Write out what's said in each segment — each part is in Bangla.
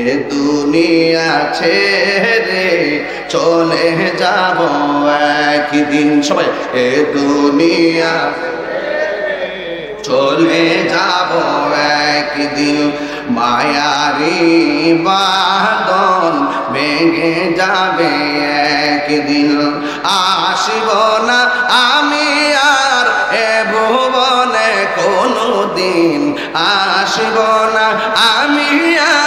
এ দুনিয়া ছেড়ে চলে যাব একদিন। সবাই এ দুনিয়া চলে যাব একদিন, মায়ারি বাঁধন ভেঙে যাবে একদিন। আসিব না আমি আর এ ভুবনে কোনো দিন, আসিব না আমি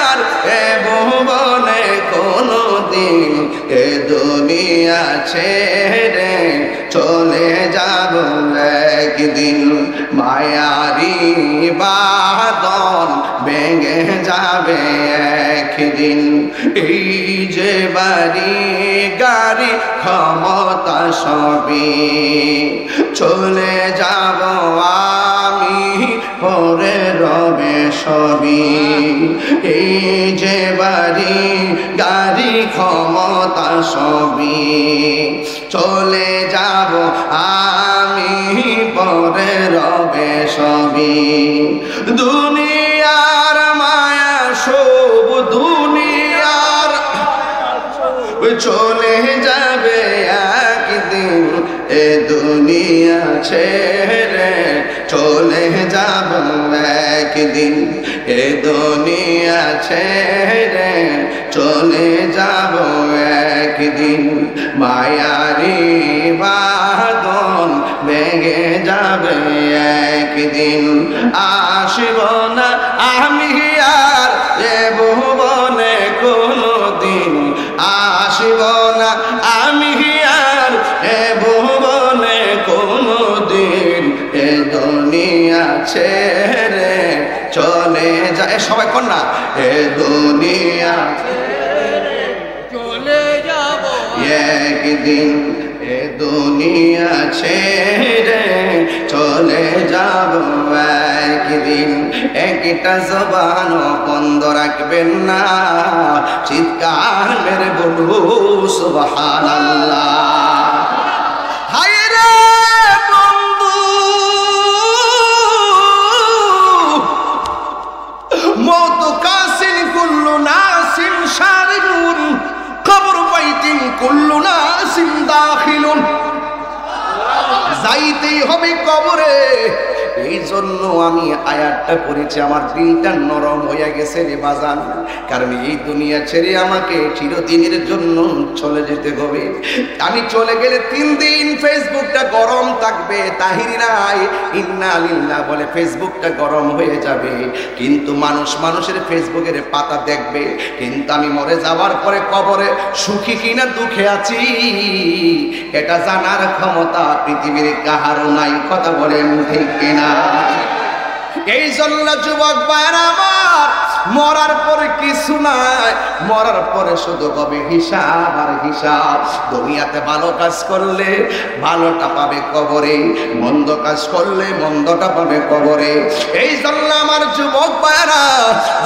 আর এ ভুবনে কোনো দিন। এ দুনিয়া ছেড়ে চলে যাব একদিন, মায়ারি বাঁধন ভেঙে যাবে একদিন। এই যে বাড়ি গাড়ি ক্ষমতা সবই চলে যাব আমি, পরে রবে সবই। এই যে বাড়ি গাড়ি ক্ষমতা সবই চলে যাব আমি, পরে রবে সবই। দুনিয়ার মায়া সব দুনিয়ার চলে যাবে একদিন, এ দুনিয়া ছেড়ে চলে যাব একদিন। এ দুনিয়া ছেড়ে চলে যাব একদিন, মায়ারি বাঁধন ভেঙে যাবে একদিন। আসিব না আমি আর এ ভুবনে কোনো দিন, আসিব না আমি আর এ ভুবনে কোনো দিন। এ দুনিয়া ছেড়ে চলে যায়, সবাই কন্যা এ দুনিয়া চলে যাব একদিন। এ দুনিয়া ছেড়ে চলে যাব একদিন। একটা জবান বন্ধ রাখবেন না, চিৎকার মেরে বলু সুবহানাল্লাহ। হায় রে বন্ধু, মওত কাসিন কুল্লু নাসিন শারিরুন, কবর বাইতিন কুল্লু নাসিন দাখিলুন। যাইতেই হবে কবরে। এই জন্য আমি আয়াতটা পড়েছি, আমার দিলটা নরম হয়ে গেছে রে বাজান। কারণ এই দুনিয়া ছেড়ে আমাকে চিরদিনের জন্য চলে যেতে হবে। আমি চলে গেলে 3 দিন ফেসবুকটা গরম থাকবে। তাহির রায় ইন্না লিল্লাহ বলে ফেসবুকটা গরম হয়ে যাবে, কিন্তু মানুষের ফেসবুকের পাতা দেখবে। কিন্তু আমি মরে যাওয়ার পরে কবরে সুখী কিনা দুঃখে আছি এটা জানার ক্ষমতা পৃথিবীর কাহারও নাই। কথা বলেন ঠিক কিনা? এই জন্য যুবক ভাইরা আমার, মরার পরে কিছু নাই, মরার পরে শুধু হবে হিসাব আর হিসাব। দুনিয়াতে ভালো কাজ করলে ভালোটা পাবে কবরে, মন্দ কাজ করলে মন্দটা পাবে কবরে। এই জন্য আমার যুবক ভাইরা,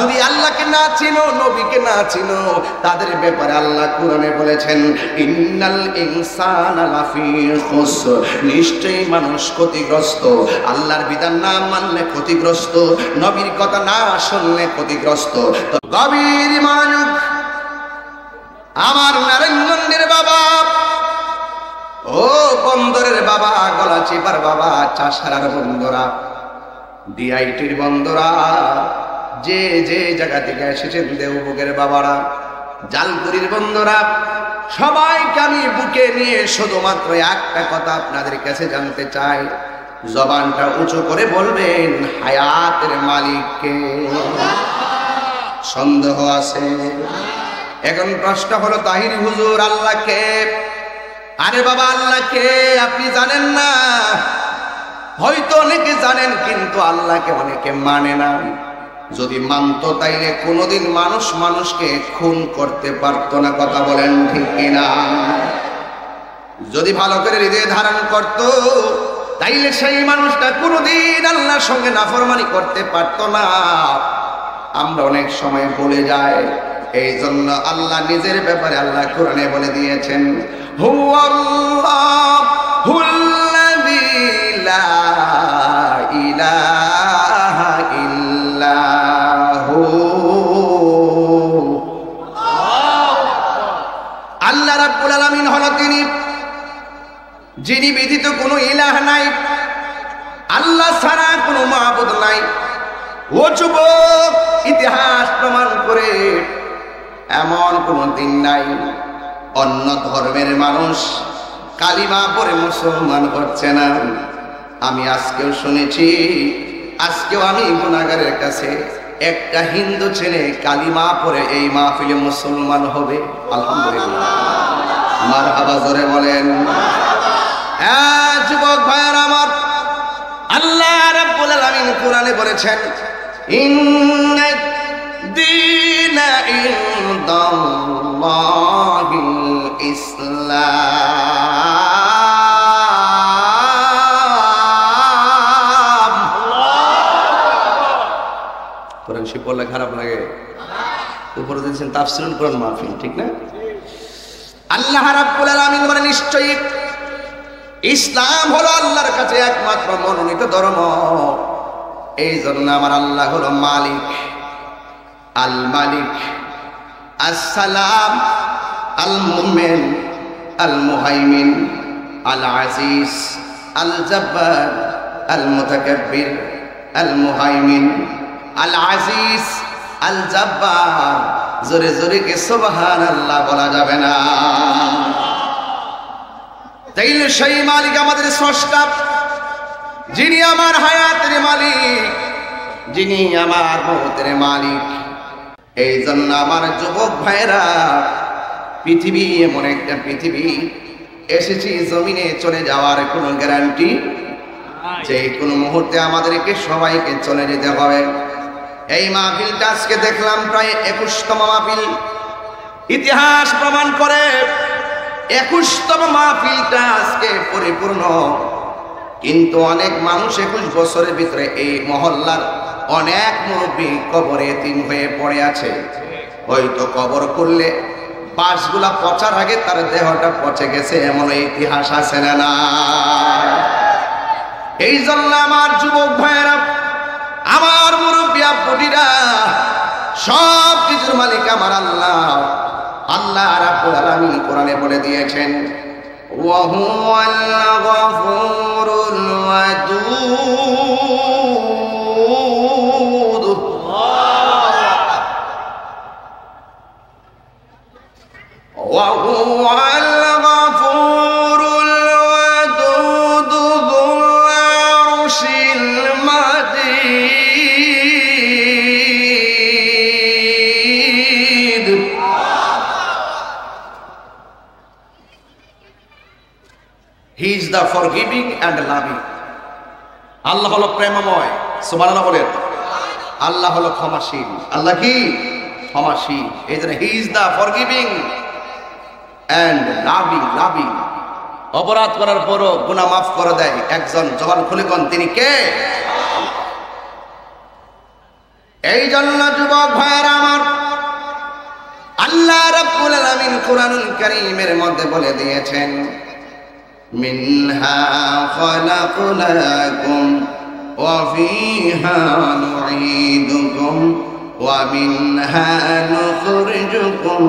যদি আল্লাহকে না চিনো, নবীকে না চিনো, তাদের ব্যাপারে আল্লাহ কোরআনে বলেছেন ইন্নাল ইনসানা লাফি খুসর, নিশ্চয়ই মানুষ ক্ষতিগ্রস্ত। আল্লাহর বিধান না মানলে ক্ষতিগ্রস্ত, নবীর কথা না শুনলে ক্ষতিগ্রস্ত। গভীর মনোযোগ, আমার নারায়ণগঞ্জের বাবা, ও বন্দরের বাবা, গলাচিপার বাবা, চাষারার বন্ধুরা, ডিআইটির বন্ধুরা, যে যে জায়গা থেকে এসেছেন, দেওবুকের বাবারা, জালপুরীর বন্ধুরা, সবাইকে আমি বুকে নিয়ে শুধুমাত্র একটা কথা আপনাদের কাছে জানতে চাই। জবানটা উঁচু করে বলবেন হায়াতের মালিককে। সন্দেহ আছে? এখন প্রশ্ন হলো তাহির হুজুর আল্লাহকে। আরে বাবা, আল্লাহকে আপনি জানেন না? হয়তো অনেকে জানেন, কিন্তু আল্লাহকে অনেকে মানে না। যদি মানতো তাইলে কোনোদিন মানুষকে খুন করতে পারতো না। কথা বলেন ঠিক কিনা? যদি ভালো করে হৃদয়ে ধারণ করতো তাইলে সেই মানুষটা কোনোদিন আল্লাহর সঙ্গে নাফরমানি করতে পারতো না। আমরা অনেক সময় ভুলে যাই। এই জন্য আল্লাহ নিজের ব্যাপারে আল্লাহ কোরআনে বলে দিয়েছেন, হুয়াল্লাহুল্লাযী লা ইলাহা ইল্লাহু যিনি ব্যতীত কোনো ইলাহ নাই, আল্লাহ ছাড়া কোনো মাবুদ নাই। ও যুবক, ইতিহাস প্রমাণ করে এমন কোনো দিন নাই অন্য ধর্মের মানুষ কালিমা পড়ে মুসলমান হচ্ছে না। আমি আজকেও শুনেছি, আজকেও আমি গুনাহগারের কাছে একটা হিন্দু ছেলে কালিমা পড়ে এই মাহফিলে মুসলমান হবে। আলহামদুলিল্লাহ, মারহাবা জোরে বলেন। যুবক ভাইয়ের আমার, আল্লাহ রাব্বুল আলামিন কোরআনে বলেছেন, ইন্নাদ দীনা ইনদাল্লাহিল ইসলাম। কোরআন শরীফ পড়লে খারাপ লাগে? উপরে দিয়েছেন তাফসীরুল কোরআন মাহফিল, ঠিক না? আল্লাহ রাব্বুল আলামিন বলেন, নিশ্চয়ই ইসলাম হলো আল্লাহর কাছে একমাত্র মনোনীত ধর্ম। এই জন্য আমার আল্লাহ হলো মালিক, আল মালিক, আসসালাম, আল মুমিন, আল মুহাইমিন, আল আজিজ, আল জব্বার, আল মুতাকাব্বির, আল মুহাইমিন, আল আজিজ, আল জব্বার। জোরে জোরে কে সুবহানাল্লাহ বলা যাবে না? তাইলে সেই মালিক আমাদের স্রষ্টা, যিনি আমার হায়াতের মালিক, যিনি আমার মওতের মালিক। এই জন্য আমার যুবক ভাইরা, পৃথিবী এমন একটা পৃথিবী, এসেছি জমিনে চলে যাওয়ার কোনো গ্যারান্টি, যে কোনো মুহূর্তে আমাদেরকে সবাইকে চলে যেতে হবে। এই মাহফিলটা আজকে দেখলাম প্রায় 21তম মাহফিল। ইতিহাস প্রমাণ করে 21তম মাহফিলটা আজকে পরিপূর্ণ। কিন্তু অনেক মানুষ 21 বছরের ভিতরে এই মহল্লার অনেক মুরব্বী কবরে এতিম হয়ে পড়ে আছে। হয়তো কবর করলে বাঁশগুলা পচার আগে তার দেহটা পচে গেছে, এমন ইতিহাস আছে না? এই জন্য আমার যুবক ভাইয়েরা, আমার মুরব্বী আব্বুটিরা, সব কিছুর মালিক আমার আল্লাহ। আল্লাহ রাব্বুল আলামিন কোরআনে বলে দিয়েছেন, ওয়া হুয়াল গফুরুল ওয়াদুদ। ওয়া হুয়াল গফুরুল ওয়াদুদ যুল আরশিল মাজিদ। He is the forgiving and loving. আল্লাহ হলো প্রেমময়, সুবহানাল্লাহ বলেন। আল্লাহ হলো ক্ষমাশীল। আল্লাহ কি? ক্ষমাশীল। এই জন্য he is the forgiving and loving. অপরাধ করার পরও গুনাহ মাফ করে দেয় একজন, জবান খুলে কোন তিনি কে? এই জন্য যুবক ভাইয়েরা আমার, আল্লাহ রাব্বুল আলামিন কোরআনুল কারীমের মধ্যে বলে দিয়েছেন, মিনহা খালাকনাকুম ওয়া ফিহা নুঈদুকুম ওয়া মিনহা নুখরিজুকুম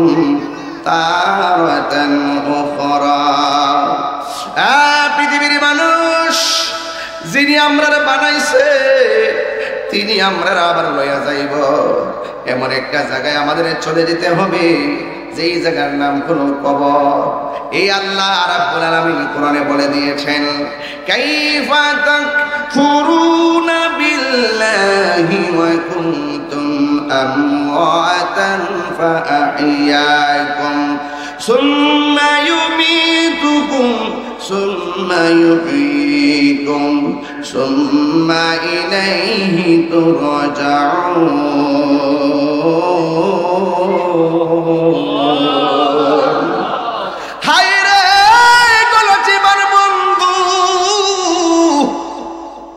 তারাতান উখরা। পৃথিবীর মানুষ, যিনি আমরারে বানাইছে, তিনি আমরা আবার লইয়া যাইব এমন একটা জায়গায় আমাদের চলে যেতে হবে, যেই জায়গার নাম হলো কবর। এই আল্লাহ রাব্বুল আলামিন কোরআনে বলে দিয়েছেন, কাইফা তাকফুরুনা বিল্লাহি ওয়া কুনতুম আমওয়াতান ফাআহইয়াকুম সুম্মা ইউমীতুকুম সুম্মা ইউহয়ীকুম সুম্মা ইলাইহি তুরজাউন।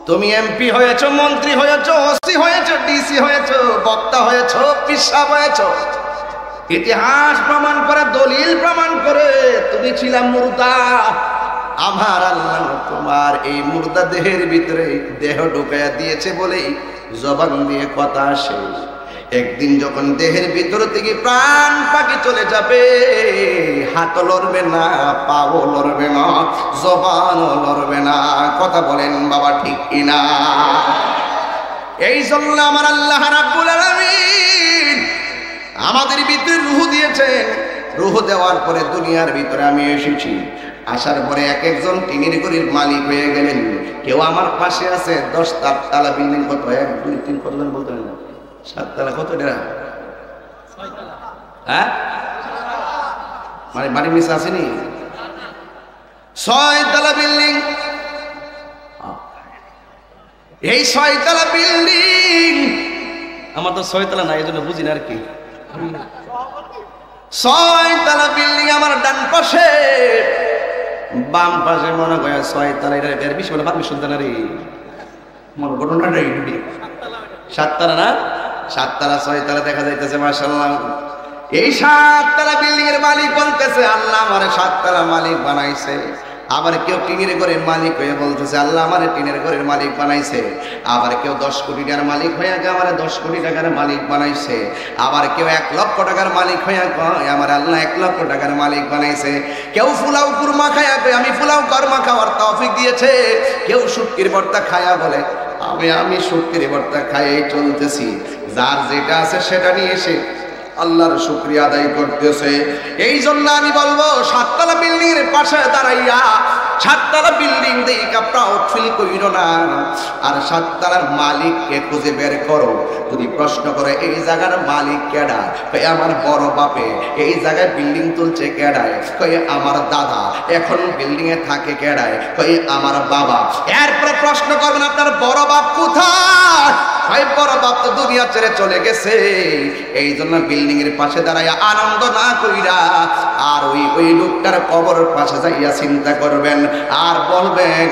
তুমি এমপি হয়েছো, মন্ত্রী হয়েছো, ওসি হয়েছো, ডিসি হয়েছো, বক্তা হয়েছো, পিসাব হয়েছো, ইতিহাস প্রমাণ করে, দলিল প্রমাণ করে তুমি ছিলা মুর্দা। আমার আল্লাহ তোমার এই মুর্দা দেহের ভিতরে দেহ ঢুকাইয়া দিয়েছে বলেই জবান দিয়ে কথা আসে। একদিন যখন দেহের ভিতর থেকে প্রাণ পাখি চলে যাবে, হাতও লড়বে না, পাও লড়বে না, জবানও লড়বে না। কথা বলেন বাবা, ঠিক কিনা? এই জন্য আমার আল্লাহ রাব্বুল আলামিন আমাদের ভিতরে রূহ দিয়েছেন। রূহ দেওয়ার পরে দুনিয়ার ভিতরে আমি এসেছি, আসার পরে এক একজন টিনের ঘরের মালিক হয়ে গেলেন। কেউ আমার পাশে আছে 10 তালা বিল্ডিং, কত 1 2 3 কতজন বলতে না, 7 তালা কত টাকা? 6 তালা। হ্যাঁ, মানে বাড়ির নিচে আসেনি 6 তালা বিল্ডিং। এই 6 তালা বিল্ডিং, আমার তো 6 তালা নাই, এই জন্য বুঝি না আর কি। 6 তালা বিল্ডিং আমার ডান পাশে, বাম পাশে মনে হয় 6 তালা। এর বেশি বলে পারমিশন দেন রে, মনে ঘটনা নেই। 7 তালা না, 7 তালা 6 তালা দেখা যাইতেছে। মাশাআল্লাহ, এই 7 তালা বিল্ডিং এর মালিক বলতেছে আল্লাহ আমারে 7 তালা মালিক বানাইছে। আবার কেউ টিনের ঘরের মালিক হয়ে বলতেছে আল্লাহ আমারে টিনের ঘরের মালিক বানাইছে। আবার কেউ 10 কোটি টাকার মালিক হয়ে আমারে 10 কোটি টাকার মালিক বানাইছে। আবার কেউ 1 লক্ষ টাকার মালিক হয়ে আমার আল্লাহ 1 লক্ষ টাকার মালিক বানাইছে। কেউ ফুলাও কুরমা খায়া আমি ফুলাও কর্মা খাওয়ার তৌফিক দিয়েছে। কেউ শুটকির ভর্তা খায়া বলে আমি শুটকির ভর্তা খাইয়ে চলতেছি। যার যেটা আছে সেটা নিয়ে এসে আল্লাহর শুকরিয়া আদায় করতেছে। এই জন্য আমি বলবো 7 তালা বিল্ডিং এর পাশে দাঁড়াইয়া 7 তালা বিল্ডিং দেখে প্রাউড ফিল কইরো না, আর 7 তালার মালিককে খুঁজে বের করো। যদি প্রশ্ন করে এই জায়গার মালিক কেডা, কই আমার বড় বাপে। এই জায়গায় বিল্ডিং তুলছে কেডায়, কই আমার দাদা। এখন বিল্ডিং এ থাকে কেডায়, কই আমার বাবা। এরপরে প্রশ্ন করবেন আপনার বড় বাপ কোথায়, ভাই বড় বাপ তো দুনিয়া ছেড়ে চলে গেছে। এই জন্য বিল্ডিং এর পাশে দাঁড়াইয়া আনন্দ না কইরা আর ওই লোকটার কবরের পাশে যাইয়া চিন্তা করবেন আর বলবেন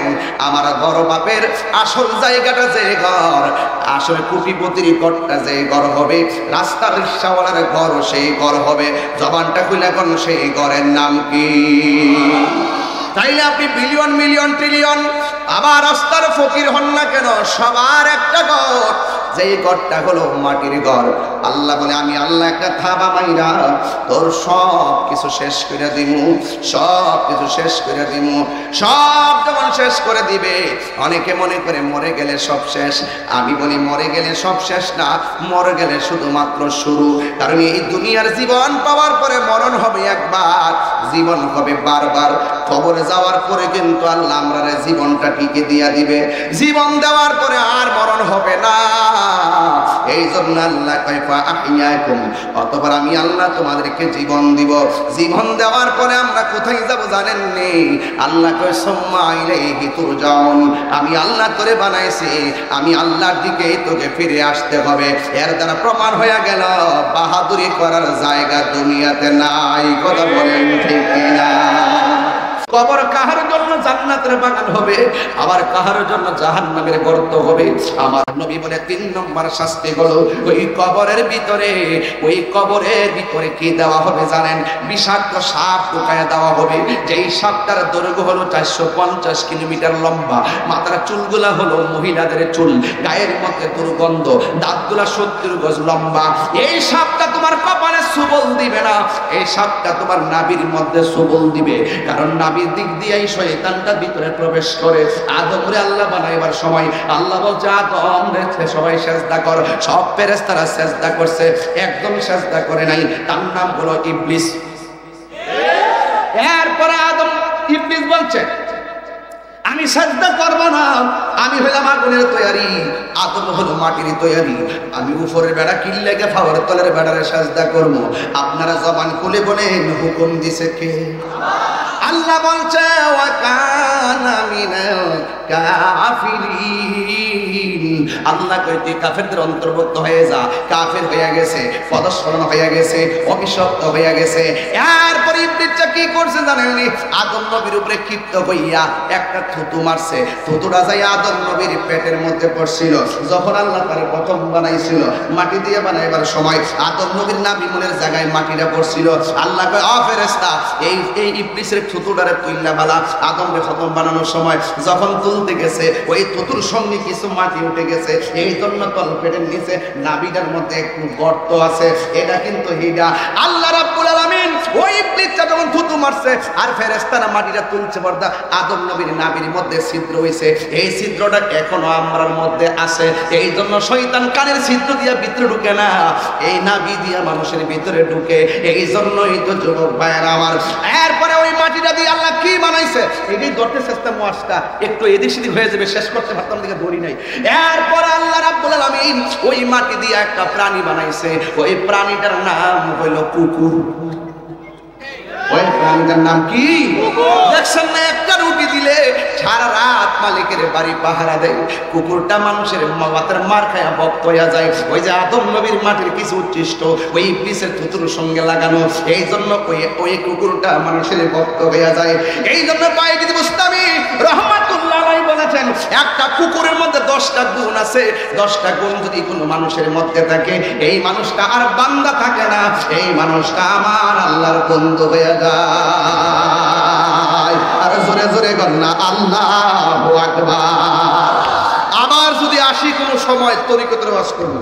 আমার বড় বাপের আসল জায়গাটা যে ঘর, আসলে কোটিপতির ঘরটা যে ঘর হবে, রাস্তার রিক্সাওয়ালার ঘর সেই ঘর হবে। জবানটা খুলে কোন সেই ঘরের নাম কি? তাইলে আপনি বিলিয়ন মিলিয়ন ট্রিলিয়ন আবার রাস্তার ফকির হন না কেন, সবার একটা ঘর, যেই ঘরটা হলো মাটির ঘর। আল্লাহ বলে আমি আল্লাহ একটা থাবা মাইরা তোর সব কিছু শেষ করে দিমু, সব কিছু শেষ করে দিমু। সব যখন শেষ করে দিবে, অনেকে মনে করে মরে গেলে সব শেষ। আমি বলি মরে গেলে সব শেষ না, মরে গেলে শুধুমাত্র শুরু। কারণ এই দুনিয়ার জীবন পাওয়ার পরে মরণ হবে একবার, জীবন হবে বারবার। কবরে যাওয়ার পরে কিন্তু আল্লাহ আমরা জীবনটা টিকে দিয়া দিবে। জীবন দেওয়ার পরে আর মরণ হবে না। এই জন্য আল্লাহ কাইফা আহিয়াকুম, অতঃপর আমি আল্লাহ তোমাদেরকে জীবন দিব। জীবন দেওয়ার পরে আমরা কোথায় যাব জানেন নি? আল্লাহ কয় সুম্মা ইলাইহি তুরজাউন, আমি আল্লাহ তোরে বানাইছি, আমি আল্লাহর দিকে তোকে ফিরে আসতে হবে। এর দ্বারা প্রমাণ হয়ে গেল বাহাদুরি করার জায়গা দুনিয়াতে নাই। কথা বলেন ঠিক কিনা? কবর কাহার জন্য জান্নাতের বাগান হবে, আবার কাহার জন্য জাহান্নামের গর্ত হবে। আমার নবী বলে 3 নম্বর শাস্তি হলো ওই কবরের ভিতরে কি দেওয়া হবে জানেন? বিষাক্ত সাপ ঢুকায় দেওয়া হবে। যেই সাপটার দৈর্ঘ্য হলো 450 কিলোমিটার লম্বা, মাথার চুলগুলা হলো মহিলাদের চুল, গায়ের মধ্যে দুর্গন্ধ, দাঁতগুলা 70 গজ লম্বা। এই সাপটা তোমার কপালে সুবল দিবে না, এই সাপটা তোমার নাভির মধ্যে সুবল দিবে। কারণ নাভি দিক দিয়েই শয়তানটা ভিতরে প্রবেশ করে। আদমরে আল্লাহ বানাইবার সময় আল্লাহ বলছে আদম রে সবাই সেজদা কর। সব ফেরেশতারা সেজদা করছে, একদম সেজদা করে নাই, তার নাম হলো ইবলিস। এরপরে আদম ইবলিস বলছে আমি সেজদা করব না, আমি হলাম আগুনের তৈরি, আদম হলো মাটির তৈরি, আমি উপরের বেড়া কিল্লেগে ফাওয়ার তলের বেড়ারে সেজদা করব। আপনারা জবান খুলে বলেন হুকুম দিছে কে? আল্লাহ বলছে ওয়া কানা মিনাল কাফিরিন। আল্লাহ কইতে কাফেরদের অন্তর্ভুক্ত হয়ে যা। কাফের হয়ে গেছে, পদস্মরণ হয়ে গেছে, অভিশপ্ত হয়ে গেছে। এরপর ইবলিসটা কি করছে জানেন? আদম নবীর উপরে ক্ষিপ্ত হইয়া একটা থুতু মারছে। থুতুটা যাই আদম নবীর পেটের মধ্যে পড়ছিল। যখন আল্লাহ তারে প্রথম বানাইছিল, মাটি দিয়ে বানাইবার সময় আদম নবীর নাভিমূলের জায়গায় মাটিটা পড়ছিল। আল্লাহ কয় ও ফেরেশতা, এই ইবলিসের থুতুটারে তুইল্লা বালা। আদমকে প্রথম বানানোর সময় যখন তুলতে গেছে, ওই থুতুর সঙ্গে কিছু মাটি উঠে গেছে। এই জন্য তলপেটের নিচে নাভিটার মধ্যে একটু গর্ত আছে, এটা কিন্তু হিডা। আল্লাহ রাব্বুল আলামিন ওই ইবলিসটা যখন থুতু মারছে আর ফেরেশতারা মাটিটা তুলছে পর্দা, আদম নবীর নাভির মধ্যে ছিদ্র হইছে, এই ছিদ্রটা এখনো আমরার মধ্যে আছে। এই জন্য শয়তান কানের ছিদ্র দিয়া ভিতরে ঢুকে না, এই নাভি দিয়া মানুষের ভিতরে ঢুকে। এই জন্যই তো যুবক ভাইয়েরা আমার, এরপরে ওই মাটিটা দিয়ে আল্লাহ কি বানাইছে, এটাই ধরতে চেষ্টা ওয়াজটা একটু এদিক সেদিক হয়ে যাবে, শেষ করতে পারতাম দিকে ধরি নাই। এরপর আল্লাহ রাব্বুল আলামিন ওই মাটি দিয়ে একটা প্রাণী বানাইছে, ওই প্রাণীটার নাম হইল কুকুর। ওই প্রাণীটার নাম কি? দেখছেন না, একটা রুটি দিলে সারা রাত মালিকের বাড়ি পাহারা দেয়। কুকুরটা মানুষের মাথার মার খায়া ভক্ত হইয়া যায়। ওই যে আদম নবীর মাটির কিছু উচ্ছিষ্ট ওই ইবলিসের থুতুর সঙ্গে লাগানো, এই জন্য ওই কুকুরটা মানুষের ভক্ত হইয়া যায়। এই জন্য কয়েকদিন মুস্তামি রহমাতুল্লাহ আলাইহি বলেছেন, একটা কুকুরের মধ্যে 10টা গুণ আছে, 10টা গুণ যদি কোনো মানুষের মধ্যে থাকে, এই মানুষটা আর বান্দা থাকে না, এই মানুষটা আমার আল্লাহর বন্ধু হয়ে যায়। আর জোরে জোরে গন্না আল্লাহু আকবার। আবার যদি আসি কোনো সময় তরিকতের ওয়াজ করব,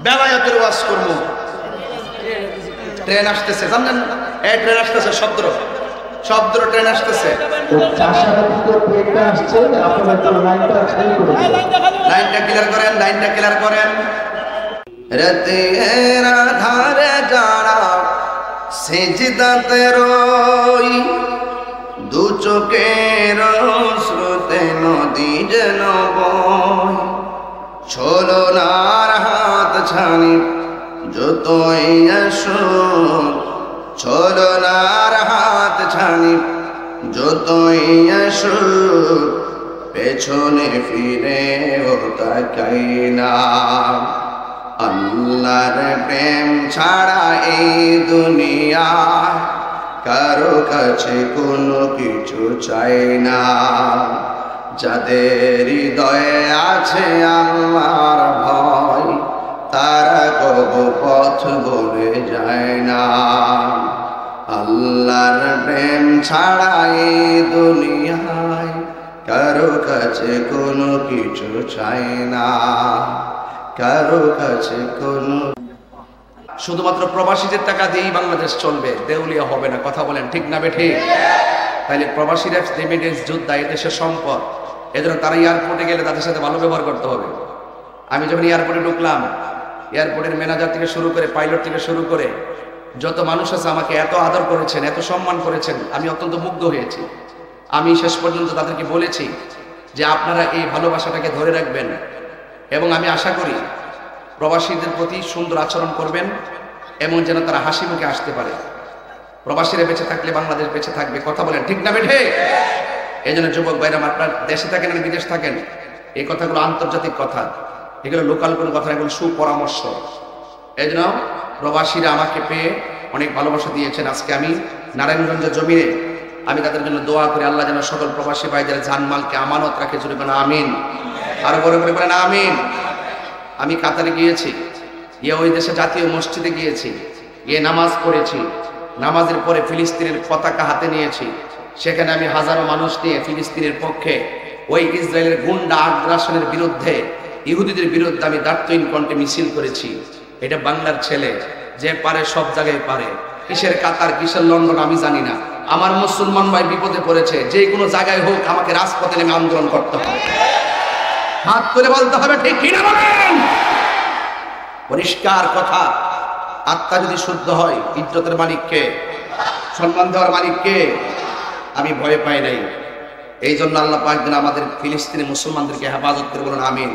বেলায়েতের ওয়াজ করব, ট্রেন আসতেছে, জানেন না? এই ট্রেন আসতেছে, শব্দ ট্রেন আসতেছে, লাইনটা ক্লিয়ার করেন। রাতের আধারে যারা সিজদাতে রই, দু চোখের স্রোতে নদী যেন বয়, ছলনার হাত ছানি যতই আসুক, ছলনার হাত ছানি যতই আসুক, পেছনে ফিরে ও তাকাই না। আল্লাহর প্রেম ছাড়া এই দুনিয়া কারো কাছে কোনো কিছু চাই না। যাদের হৃদয়ে আছে আল্লাহর ভয়, তারা কবু পথ বলে যায় না। আল্লাহর প্রেম ছাড়া এই দুনিয়ায় কারো কাছে কোনো কিছু চাই না, কারো কাছে কোনো। শুধুমাত্র প্রবাসীদের টাকা দিয়েই বাংলাদেশ চলবে, দেউলিয়া হবে না। কথা বলেন ঠিক না বেঠিক? তাইলে প্রবাসীরা রেমিটেন্স যোদ্ধা, এই দেশের সম্পদ। এজন্য তারা এয়ারপোর্টে গেলে তাদের সাথে ভালো ব্যবহার করতে হবে। আমি যখন এয়ারপোর্টে ঢুকলাম, এয়ারপোর্টের ম্যানেজার থেকে শুরু করে পাইলট থেকে শুরু করে যত মানুষ আছে আমাকে এত আদর করেছেন, এত সম্মান করেছেন, আমি অত্যন্ত মুগ্ধ হয়েছি। আমি শেষ পর্যন্ত তাদেরকে বলেছি যে আপনারা এই ভালোবাসাটাকে ধরে রাখবেন এবং আমি আশা করি প্রবাসীদের প্রতি সুন্দর আচরণ করবেন এবং যেন তারা হাসি মুখে আসতে পারে। প্রবাসীরা বেঁচে থাকলে বাংলাদেশ বেঁচে থাকবে। কথা বলেন ঠিক না বেঠে? এই জন্য যুবক ভাইরা, আপনার দেশে থাকেন আর বিদেশ থাকেন, এই কথাগুলো আন্তর্জাতিক কথা, এগুলো লোকাল কোনো কথা, এগুলো সুপরামর্শ। এই জন্য প্রবাসীরা আমাকে পেয়ে অনেক ভালোবাসা দিয়েছেন। আজকে আমি নারায়ণগঞ্জের জমিনে আমি তাদের জন্য দোয়া করি, আল্লাহ যেন সকল প্রবাসী ভাইদের জানমালকে আমানত রাখে। জুড়ে বলেন আমিন, আরো বড় করে বলেন আমিন। আমি কাতারে গিয়েছি, গিয়ে ওই দেশে জাতীয় মসজিদে গিয়েছি, গিয়ে নামাজ পড়েছি। নামাজের পরে ফিলিস্তিনের পতাকা হাতে নিয়েছি। সেখানে আমি হাজারো মানুষ নিয়ে ফিলিস্তিনের পক্ষে, ওই ইসরায়েলের গুন্ডা আগ্রাসনের বিরুদ্ধে, ইহুদিদের বিরুদ্ধে আমি দার্থহীন কণ্ঠে মিছিল করেছি। এটা বাংলার ছেলে, যে পারে সব জায়গায় পারে। কিসের কাতার, কিসের লন্ডন আমি জানি না। আমার মুসলমান ভাই বিপদে পড়েছে, যে কোনো জায়গায় হোক আমাকে রাজপথে নেমে আন্দোলন করতে হবে। হাত তুলে বলতে হবে ঠিক কিনা বলেন? পরিষ্কার কথা। আত্মা যদি শুদ্ধ হয়, ইজ্জতের মালিককে, সম্মান দেওয়ার মালিককে, আমি ভয় পাই নাই। এই জন্য আল্লাহ পাক যেন আমাদের ফিলিস্তিনি মুসলমানদেরকে হেফাজত করে বলুন আমিন।